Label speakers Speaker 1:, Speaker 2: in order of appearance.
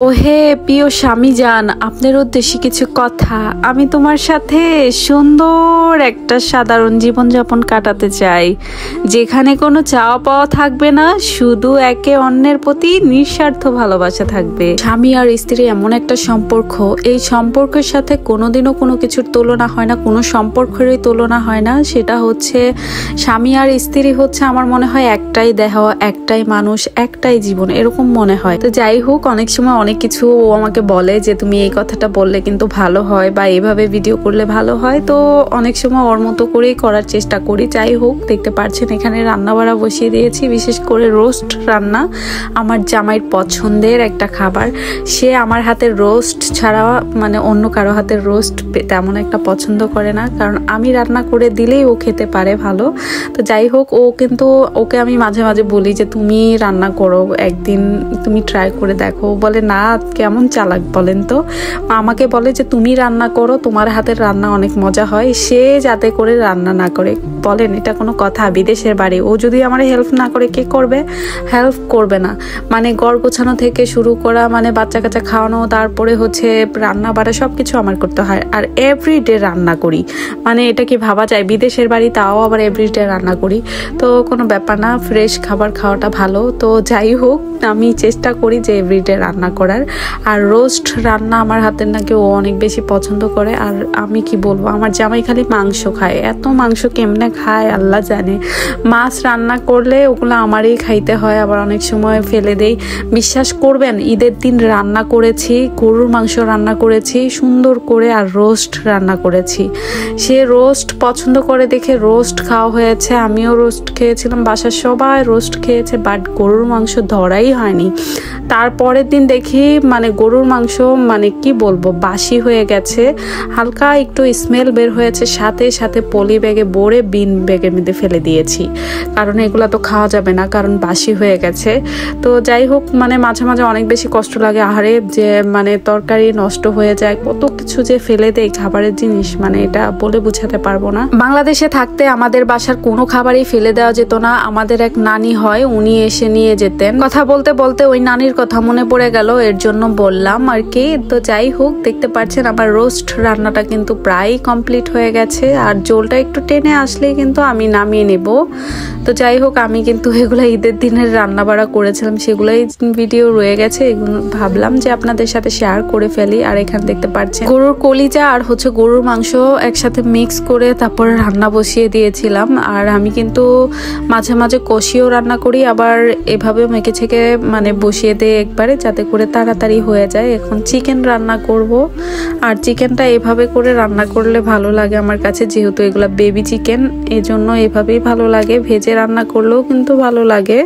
Speaker 1: ওহে প্রিয় স্বামী যান, আপনার উদ্দেশ্যে কিছু কথা। আমি তোমার সাথে সুন্দর একটা সাধারণ জীবনযাপন কাটাতে চাই, যেখানে কোনো চাওয়া পাওয়া থাকবে না, শুধু একে অন্যের প্রতি নিঃস্বার্থ ভালোবাসা থাকবে। স্বামী আর স্ত্রী এমন একটা সম্পর্ক, এই সম্পর্কের সাথে কোনোদিনও কোনো কিছুর তুলনা হয় না, কোনো সম্পর্কেরই তুলনা হয় না। সেটা হচ্ছে স্বামী আর স্ত্রী হচ্ছে আমার মনে হয় একটাই দেহ, একটাই মানুষ, একটাই জীবন, এরকম মনে হয়। তো যাই হোক, অনেক সময় অনেক কিছু ও আমাকে বলে যে তুমি এই কথাটা বললে কিন্তু ভালো হয়, বা এইভাবে ভিডিও করলে ভালো হয়। তো অনেক সময় ওর মতো করেই করার চেষ্টা করি। যাই হোক, দেখতে পাচ্ছেন এখানে রান্না বাড়া বসিয়ে দিয়েছি, বিশেষ করে রোস্ট রান্না। আমার জামাইয়ের পছন্দের একটা খাবার। সে আমার হাতের রোস্ট ছাড়া মানে অন্য কারো হাতের রোস্ট তেমন একটা পছন্দ করে না, কারণ আমি রান্না করে দিলেই ও খেতে পারে ভালো। তো যাই হোক, ওকে আমি মাঝে মাঝে বলি যে তুমি রান্না করো, একদিন তুমি ট্রাই করে দেখো। বলে না, কেমন চালাক বলেন তো। আমাকে বলে যে তুমি রান্না করো, তোমার হাতের রান্না অনেক মজা হয়। সে যাতে করে রান্না না করে, বলেন এটা কোনো কথা? বিদেশের বাড়ি, ও যদি আমার হেল্প না করে কে করবে? হেল্প করবে না মানে ঘর গোছানো থেকে শুরু করা, মানে বাচ্চা কাচ্চা খাওয়ানো, তারপরে হচ্ছে রান্না বাড়া সব কিছু আমার করতে হয়। আর এভরিডে রান্না করি, মানে এটা কি ভাবা যায়? বিদেশের বাড়ি, তাও আবার এভরিডে রান্না করি। তো কোনো ব্যাপার না, ফ্রেশ খাবার খাওয়াটা ভালো। তো যাই হোক, আমি চেষ্টা করি যে এভরিডে রান্না করার। আর রোস্ট রান্না আমার হাতের নাকি ও অনেক বেশি পছন্দ করে। আর আমি কি বলবো, আমার জামাই খালি মাংস খায়। এত মাংস কেমনে খায় আল্লাহ জানে। মাছ রান্না করলে ওগুলো আমারই খাইতে হয়, আবার অনেক সময় ফেলে দেই। বিশ্বাস করবেন, ঈদের দিন রান্না করেছি, গরুর মাংস রান্না করেছি সুন্দর করে, আর রোস্ট রান্না করেছি। সে রোস্ট পছন্দ করে দেখে রোস্ট খাওয়া হয়েছে, আমিও রোস্ট খেয়েছিলাম, বাসার সবাই রোস্ট খেয়েছে, বাট গরুর মাংস ধরাই হয়নি। তারপরের দিন দেখি মানে গরুর মাংস মানে কি বলবো, বাসি হয়ে গেছে, হালকা একটু স্মেল বের হয়েছে, সাথে সাথে পলি ব্যাগে ভরে বিন ব্যাগের মধ্যে ফেলে দিয়েছি, কারণ এগুলা তো খাওয়া যাবে না, কারণ বাসি হয়ে গেছে। তো যাই হোক, মানে মাঝে মাঝে অনেক বেশি কষ্ট লাগে, আহারে, যে মানে তরকারি নষ্ট হয়ে যায়, কত কিছু যে ফেলে দেয় খাবারের জিনিস, মানে এটা বলে বুঝাতে পারবো না। বাংলাদেশে থাকতে আমাদের বাসার কোনো খাবারই ফেলে দেওয়া যেত না। আমাদের এক নানি হয়, উনি এসে নিয়ে যেতেন। কথা বলতে বলতে ওই নানির কথা মনে পড়ে গেল, এর জন্য বললাম আর কি। তো যাই হোক, দেখতে পাচ্ছেন আমার রোস্ট রান্নাটা কিন্তু প্রায় কমপ্লিট হয়ে গেছে, আর জলটা একটু টেনে আসলেই কিন্তু আমি নামিয়ে নেব। তো যাই হোক, আমি কিন্তু এগুলো ঈদের দিনের রান্না বাড়া করেছিলাম, সেগুলোই ভিডিও রয়ে গেছে, এগুলো ভাবলাম যে আপনাদের সাথে শেয়ার করে ফেলি। আর এখানে দেখতে পাচ্ছেন গরুর কলিজা আর হচ্ছে গরুর মাংস একসাথে মিক্স করে তারপরে রান্না বসিয়ে দিয়েছিলাম। আর আমি কিন্তু মাঝে মাঝে কষিয়েও রান্না করি, আবার এভাবে মেখে ছেঁকে মানে বসিয়ে দিই একবারে, যাতে করে তাড়াতাড়ি হয়ে যায়। এখন চিকেন রান্না করব, আর চিকেনটা এভাবে করে রান্না করলে ভালো লাগে আমার কাছে, যেহেতু এগুলা বেবি চিকেন, এজন্য এভাবেই ভালো লাগে। ভেজে রান্না করলেও কিন্তু ভালো লাগে।